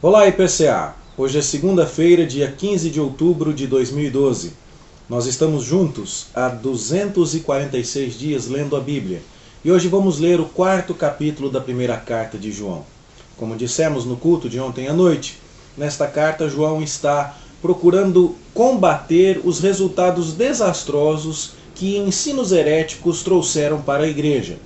Olá, IPCA! Hoje é segunda-feira, dia 15 de outubro de 2012. Nós estamos juntos há 246 dias lendo a Bíblia. E hoje vamos ler o quarto capítulo da primeira carta de João. Como dissemos no culto de ontem à noite, nesta carta João está procurando combater os resultados desastrosos que ensinos heréticos trouxeram para a igreja.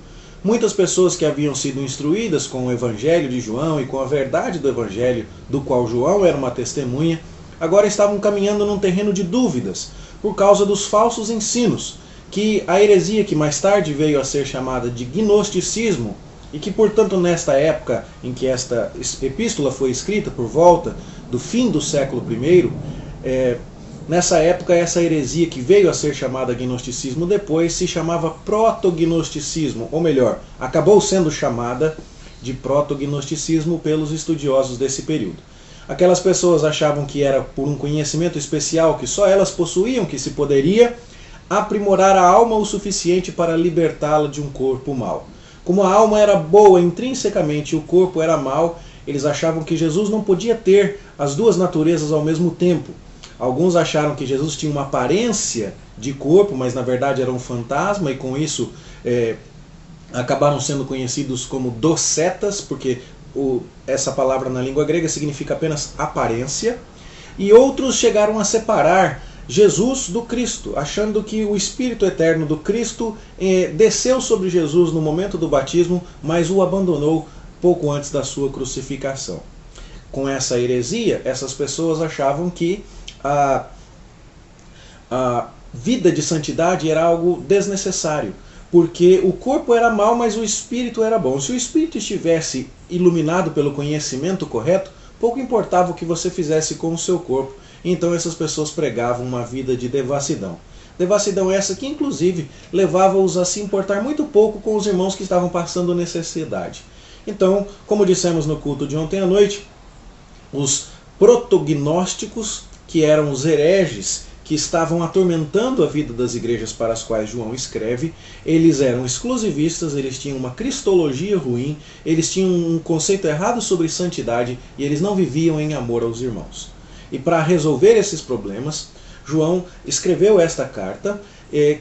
Muitas pessoas que haviam sido instruídas com o Evangelho de João e com a verdade do Evangelho, do qual João era uma testemunha, agora estavam caminhando num terreno de dúvidas, por causa dos falsos ensinos, que a heresia que mais tarde veio a ser chamada de gnosticismo, e que, portanto, nesta época em que esta epístola foi escrita, por volta do fim do século I, nessa época, essa heresia que veio a ser chamada gnosticismo depois se chamava protognosticismo, ou melhor, acabou sendo chamada de protognosticismo pelos estudiosos desse período. Aquelas pessoas achavam que era por um conhecimento especial que só elas possuíam que se poderia aprimorar a alma o suficiente para libertá-la de um corpo mau. Como a alma era boa intrinsecamente e o corpo era mau, eles achavam que Jesus não podia ter as duas naturezas ao mesmo tempo. Alguns acharam que Jesus tinha uma aparência de corpo, mas na verdade era um fantasma, e com isso acabaram sendo conhecidos como docetas, porque essa palavra na língua grega significa apenas aparência. E outros chegaram a separar Jesus do Cristo, achando que o Espírito Eterno do Cristo desceu sobre Jesus no momento do batismo, mas o abandonou pouco antes da sua crucificação. Com essa heresia, essas pessoas achavam que a vida de santidade era algo desnecessário, porque o corpo era mau, mas o espírito era bom. Se o espírito estivesse iluminado pelo conhecimento correto, pouco importava o que você fizesse com o seu corpo. Então essas pessoas pregavam uma vida de devassidão. Devassidão essa que, inclusive, levava-os a se importar muito pouco com os irmãos que estavam passando necessidade. Então, como dissemos no culto de ontem à noite, os protognósticos, que eram os hereges que estavam atormentando a vida das igrejas para as quais João escreve, eles eram exclusivistas, eles tinham uma cristologia ruim, eles tinham um conceito errado sobre santidade e eles não viviam em amor aos irmãos. E para resolver esses problemas, João escreveu esta carta,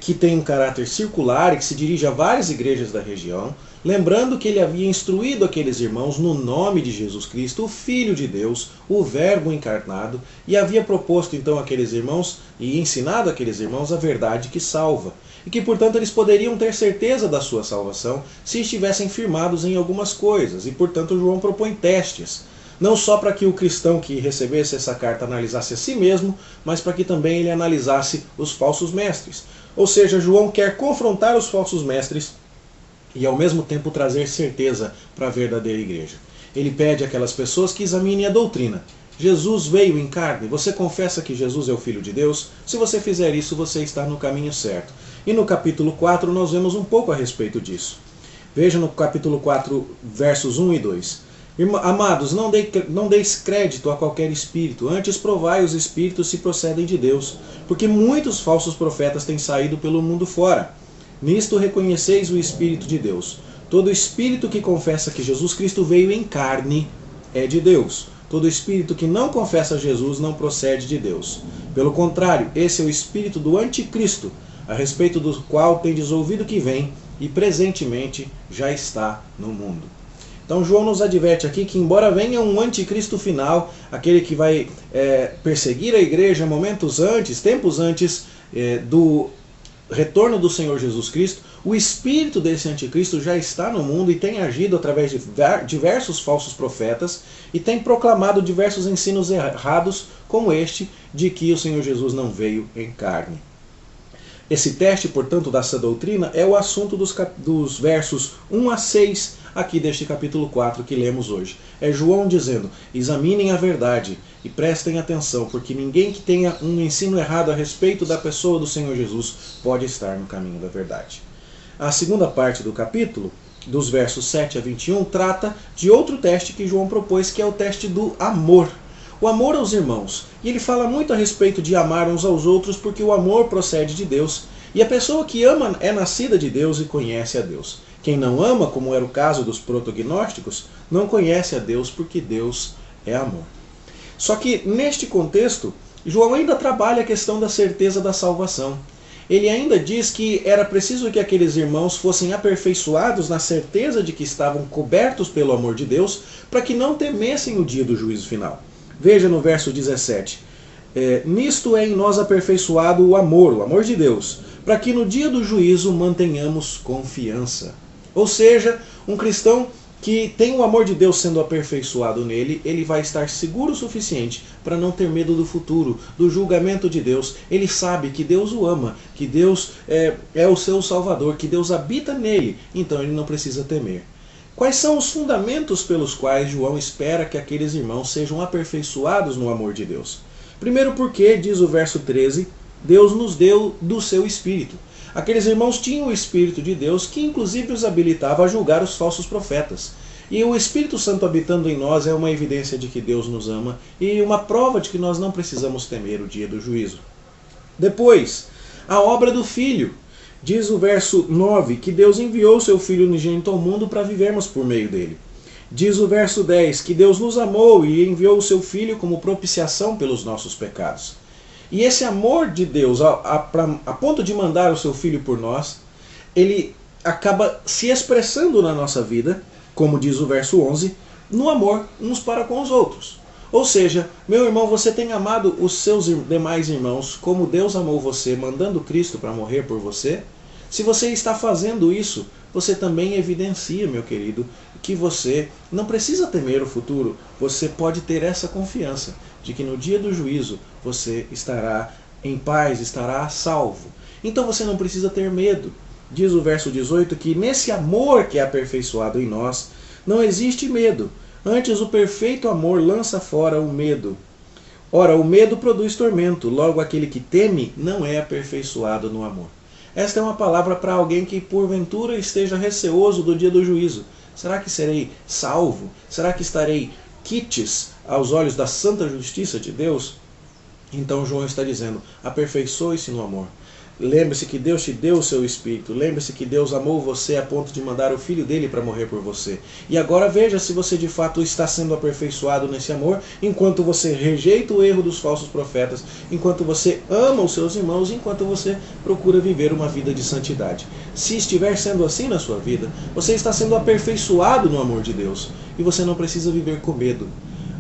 que tem um caráter circular e que se dirige a várias igrejas da região, lembrando que ele havia instruído aqueles irmãos no nome de Jesus Cristo, o Filho de Deus, o Verbo encarnado, e havia proposto então àqueles irmãos e ensinado àqueles irmãos a verdade que salva, e que portanto eles poderiam ter certeza da sua salvação se estivessem firmados em algumas coisas, e portanto João propõe testes, não só para que o cristão que recebesse essa carta analisasse a si mesmo, mas para que também ele analisasse os falsos mestres. Ou seja, João quer confrontar os falsos mestres e ao mesmo tempo trazer certeza para a verdadeira igreja. Ele pede àquelas pessoas que examinem a doutrina. Jesus veio em carne, você confessa que Jesus é o Filho de Deus? Se você fizer isso, você está no caminho certo. E no capítulo 4 nós vemos um pouco a respeito disso. Veja no capítulo 4, versos 1 e 2. Amados, não deis crédito a qualquer espírito, antes provai os espíritos se procedem de Deus, porque muitos falsos profetas têm saído pelo mundo fora. Nisto reconheceis o Espírito de Deus. Todo espírito que confessa que Jesus Cristo veio em carne é de Deus. Todo espírito que não confessa Jesus não procede de Deus. Pelo contrário, esse é o espírito do anticristo, a respeito do qual tendes ouvido que vem e presentemente já está no mundo. Então João nos adverte aqui que, embora venha um anticristo final, aquele que vai perseguir a igreja tempos antes do retorno do Senhor Jesus Cristo, o espírito desse anticristo já está no mundo e tem agido através de diversos falsos profetas e tem proclamado diversos ensinos errados, como este de que o Senhor Jesus não veio em carne. Esse teste, portanto, dessa doutrina é o assunto dos versos 1 a 6 aqui deste capítulo 4 que lemos hoje. É João dizendo: examinem a verdade e prestem atenção, porque ninguém que tenha um ensino errado a respeito da pessoa do Senhor Jesus pode estar no caminho da verdade. A segunda parte do capítulo, dos versos 7 a 21, trata de outro teste que João propôs, que é o teste do amor. O amor aos irmãos. E ele fala muito a respeito de amar uns aos outros, porque o amor procede de Deus. E a pessoa que ama é nascida de Deus e conhece a Deus. Quem não ama, como era o caso dos protognósticos, não conhece a Deus, porque Deus é amor. Só que neste contexto, João ainda trabalha a questão da certeza da salvação. Ele ainda diz que era preciso que aqueles irmãos fossem aperfeiçoados na certeza de que estavam cobertos pelo amor de Deus, para que não temessem o dia do juízo final. Veja no verso 17. Nisto é em nós aperfeiçoado o amor de Deus, para que no dia do juízo mantenhamos confiança. Ou seja, um cristão que tem o amor de Deus sendo aperfeiçoado nele, ele vai estar seguro o suficiente para não ter medo do futuro, do julgamento de Deus. Ele sabe que Deus o ama, que Deus é o seu Salvador, que Deus habita nele, então ele não precisa temer. Quais são os fundamentos pelos quais João espera que aqueles irmãos sejam aperfeiçoados no amor de Deus? Primeiro porque, diz o verso 13, Deus nos deu do seu Espírito. Aqueles irmãos tinham o Espírito de Deus, que inclusive os habilitava a julgar os falsos profetas. E o Espírito Santo habitando em nós é uma evidência de que Deus nos ama e uma prova de que nós não precisamos temer o dia do juízo. Depois, a obra do Filho. Diz o verso 9 que Deus enviou o seu Filho unigênito ao mundo para vivermos por meio dele. Diz o verso 10 que Deus nos amou e enviou o seu Filho como propiciação pelos nossos pecados. E esse amor de Deus, a ponto de mandar o seu Filho por nós, ele acaba se expressando na nossa vida, como diz o verso 11, no amor uns para com os outros. Ou seja, meu irmão, você tem amado os seus demais irmãos como Deus amou você, mandando Cristo para morrer por você? Se você está fazendo isso, você também evidencia, meu querido, que você não precisa temer o futuro. Você pode ter essa confiança de que no dia do juízo você estará em paz, estará salvo. Então você não precisa ter medo. Diz o verso 18 que nesse amor que é aperfeiçoado em nós, não existe medo. Antes o perfeito amor lança fora o medo. Ora, o medo produz tormento, logo aquele que teme não é aperfeiçoado no amor. Esta é uma palavra para alguém que porventura esteja receoso do dia do juízo. Será que serei salvo? Será que estarei quites aos olhos da santa justiça de Deus? Então João está dizendo, aperfeiçoe-se no amor. Lembre-se que Deus te deu o seu Espírito. Lembre-se que Deus amou você a ponto de mandar o Filho dele para morrer por você. E agora veja se você de fato está sendo aperfeiçoado nesse amor, enquanto você rejeita o erro dos falsos profetas, enquanto você ama os seus irmãos, enquanto você procura viver uma vida de santidade. Se estiver sendo assim na sua vida, você está sendo aperfeiçoado no amor de Deus. E você não precisa viver com medo.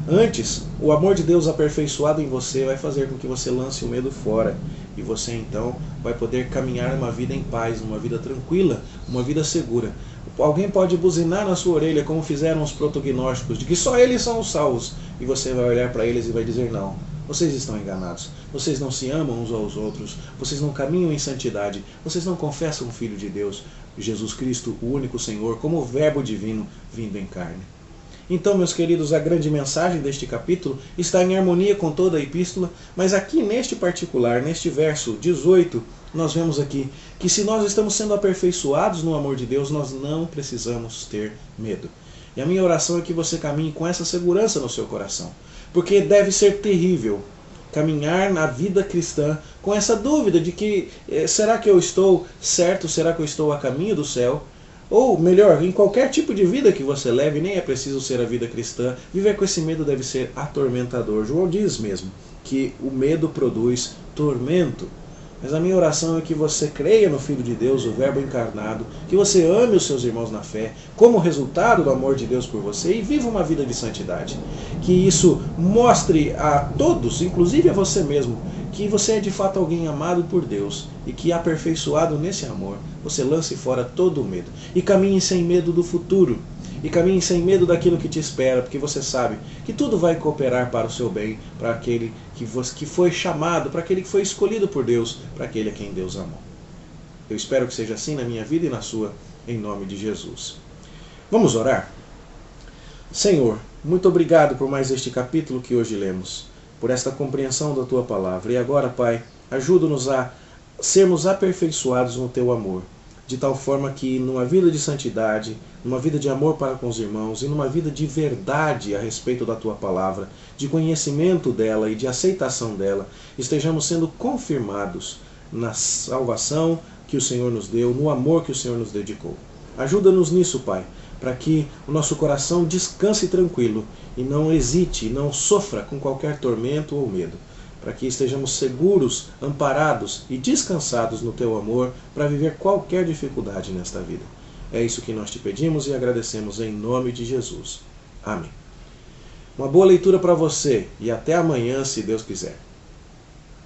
Antes, o amor de Deus aperfeiçoado em você vai fazer com que você lance o medo fora. E você então vai poder caminhar uma vida em paz, uma vida tranquila, uma vida segura. Alguém pode buzinar na sua orelha, como fizeram os protognósticos, de que só eles são os salvos. E você vai olhar para eles e vai dizer, não, vocês estão enganados. Vocês não se amam uns aos outros. Vocês não caminham em santidade. Vocês não confessam o Filho de Deus, Jesus Cristo, o único Senhor, como o Verbo divino vindo em carne. Então, meus queridos, a grande mensagem deste capítulo está em harmonia com toda a epístola, mas aqui neste particular, neste verso 18, nós vemos aqui que se nós estamos sendo aperfeiçoados no amor de Deus, nós não precisamos ter medo. E a minha oração é que você caminhe com essa segurança no seu coração, porque deve ser terrível caminhar na vida cristã com essa dúvida de que será que eu estou certo, será que eu estou a caminho do céu? Ou melhor, em qualquer tipo de vida que você leve, nem é preciso ser a vida cristã, viver com esse medo deve ser atormentador. João diz mesmo que o medo produz tormento. Mas a minha oração é que você creia no Filho de Deus, o Verbo encarnado, que você ame os seus irmãos na fé, como resultado do amor de Deus por você, e viva uma vida de santidade. Que isso mostre a todos, inclusive a você mesmo, que você é de fato alguém amado por Deus, e que aperfeiçoado nesse amor, você lance fora todo o medo, e caminhe sem medo do futuro, e caminhe sem medo daquilo que te espera, porque você sabe que tudo vai cooperar para o seu bem, para aquele que foi chamado, para aquele que foi escolhido por Deus, para aquele a quem Deus amou. Eu espero que seja assim na minha vida e na sua, em nome de Jesus. Vamos orar? Senhor, muito obrigado por mais este capítulo que hoje lemos, por esta compreensão da Tua Palavra. E agora, Pai, ajuda-nos a sermos aperfeiçoados no Teu amor, de tal forma que numa vida de santidade, numa vida de amor para com os irmãos e numa vida de verdade a respeito da Tua Palavra, de conhecimento dela e de aceitação dela, estejamos sendo confirmados na salvação que o Senhor nos deu, no amor que o Senhor nos dedicou. Ajuda-nos nisso, Pai, para que o nosso coração descanse tranquilo e não hesite, não sofra com qualquer tormento ou medo, para que estejamos seguros, amparados e descansados no Teu amor para viver qualquer dificuldade nesta vida. É isso que nós te pedimos e agradecemos em nome de Jesus. Amém. Uma boa leitura para você e até amanhã, se Deus quiser.